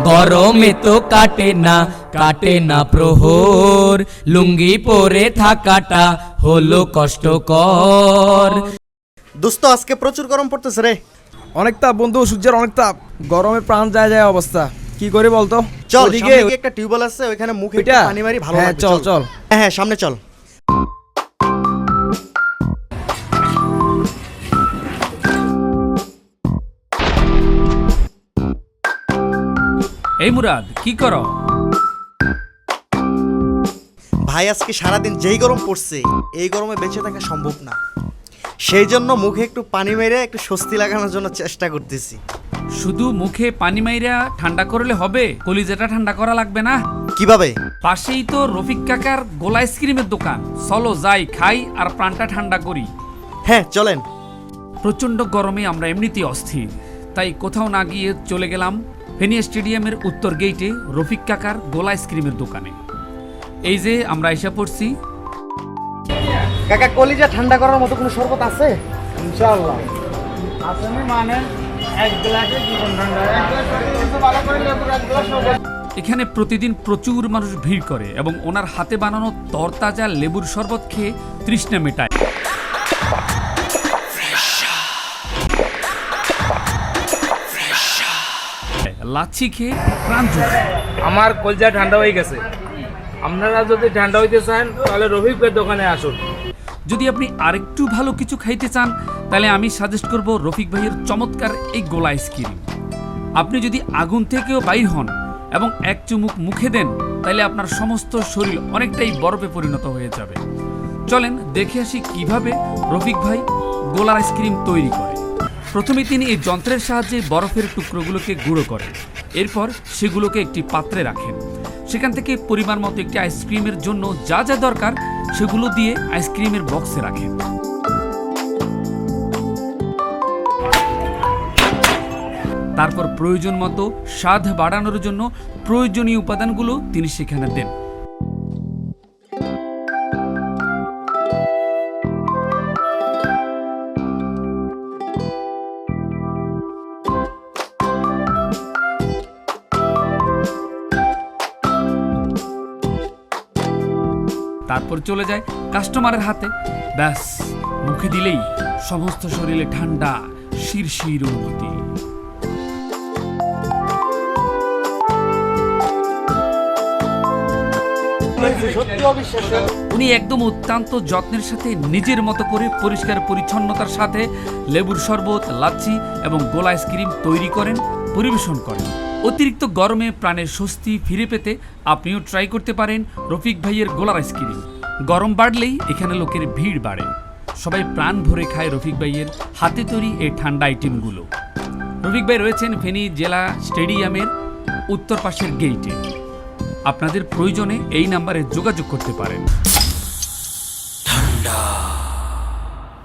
গরমে তো কাটে না প্রহর, লুঙ্গি পরে থাকাটা হলো কষ্টকর। দোস্ত আজকে প্রচুর গরম পড়তেছে রে। অনেক তাপ বন্ধু, সূর্যের অনেক তাপ, গরমে প্রাণ যায় অবস্থা। কি করি বলতো? চল সামনে গিয়ে একটা টিউবওয়েল আছে, ওইখানে মুখে একটু পানি মারি, ভালো লাগবে। চল চল। হ্যাঁ সামনে চল। এই মুরাদ, কি করো? ভাই আজকে সারাদিন যেই গরম পড়ছে, এই গরমে বেঁচে থাকা সম্ভব না, সেই জন্য মুখে একটু পানি মেরে একটু স্বস্তি লাগানোর জন্য চেষ্টা করতেছি। শুধু মুখে পানি মাইরা ঠান্ডা করলে হবে? কলিজাটা ঠান্ডা করা লাগবে না? কিভাবে? পাশেই তো রফিক কাকার গোলা আইসক্রিমের দোকান, চলো যাই, খাই আর প্রাণটা ঠান্ডা করি। হ্যাঁ চলেন। প্রচণ্ড গরমে আমরা এমনিতেই অস্থির, তাই কোথাও না গিয়ে চলে গেলাম ফেনী স্টেডিয়ামের উত্তর গেইটে রফিক কাকার গোলা আইসক্রিমের দোকানে। এই যে আমরা এসে পড়ছি। কাকা কলিজা ঠান্ডা করার মতো কোনো শরবত আছে? ইনশাআল্লাহ আছে। মানে এক গ্লাসে জীবন ঠান্ডা, এক গ্লাস ভালো করে লেবুর এক গ্লাস হবে। এখানে প্রতিদিন প্রচুর মানুষ ভিড় করে এবং ওনার হাতে বানানো তরতাজা লেবুর শরবত খেয়ে তৃষ্ণা মেটায়। লাচ্ছি খেয়ে প্রাণ জোগায়। আমার কলজা ঠান্ডা হয়ে গেছে। আপনারা যদি ঠান্ডা হইতে চান তাহলে রফিকের দোকানে আসুন। যদি আপনি আরেকটু ভালো কিছু খাইতে চান তাহলে আমি সাজেস্ট করব রফিক ভাইয়ের চমৎকার এই গোলা আইসক্রিম। আপনি যদি আগুন থেকেও বাইর হন এবং এক চুমুক মুখে দেন তাহলে আপনার সমস্ত শরীর অনেকটাই বরফে পরিণত হয়ে যাবে। চলেন দেখে আসি কিভাবে রফিক ভাই গোলার আইসক্রিম তৈরি করে। প্রথমে তিনি এই যন্ত্রের সাহায্যে বরফের টুকরোগুলোকে গুঁড়ো করেন, এরপর সেগুলোকে একটি পাত্রে রাখেন। সেখান থেকে পরিমাণ মতো একটি আইসক্রিমের জন্য যা যা দরকার সেগুলো দিয়ে আইসক্রিমের বক্সে রাখেন। তারপর প্রয়োজন মতো স্বাদ বাড়ানোর জন্য প্রয়োজনীয় উপাদানগুলো তিনি সেখানে দেন। তারপর চলে যায় কাস্টমারের হাতে। ব্যাস, মুখে দিলেই সমস্ত শরীরে ঠান্ডা শিরশির অনুভূতি। উনি একদম অত্যন্ত যত্নের সাথে নিজের মতো করে পরিষ্কার পরিচ্ছন্নতার সাথে লেবুর শরবত, লাচ্ছি এবং গোলা আইসক্রিম তৈরি করেন, পরিবেশন করেন। অতিরিক্ত গরমে প্রাণের স্বস্তি ফিরে পেতে আপনিও ট্রাই করতে পারেন রফিক ভাইয়ের গোলার আইসক্রিম। গরম বাড়লেই এখানে লোকের ভিড় বাড়ে, সবাই প্রাণ ভরে খায় রফিক ভাইয়ের হাতে তৈরি এই ঠান্ডা আইটেমগুলো। রফিক ভাই রয়েছেন ফেনী জেলা স্টেডিয়ামের উত্তর পাশের গেইটে। আপনাদের প্রয়োজনে এই নাম্বারে যোগাযোগ করতে পারেন।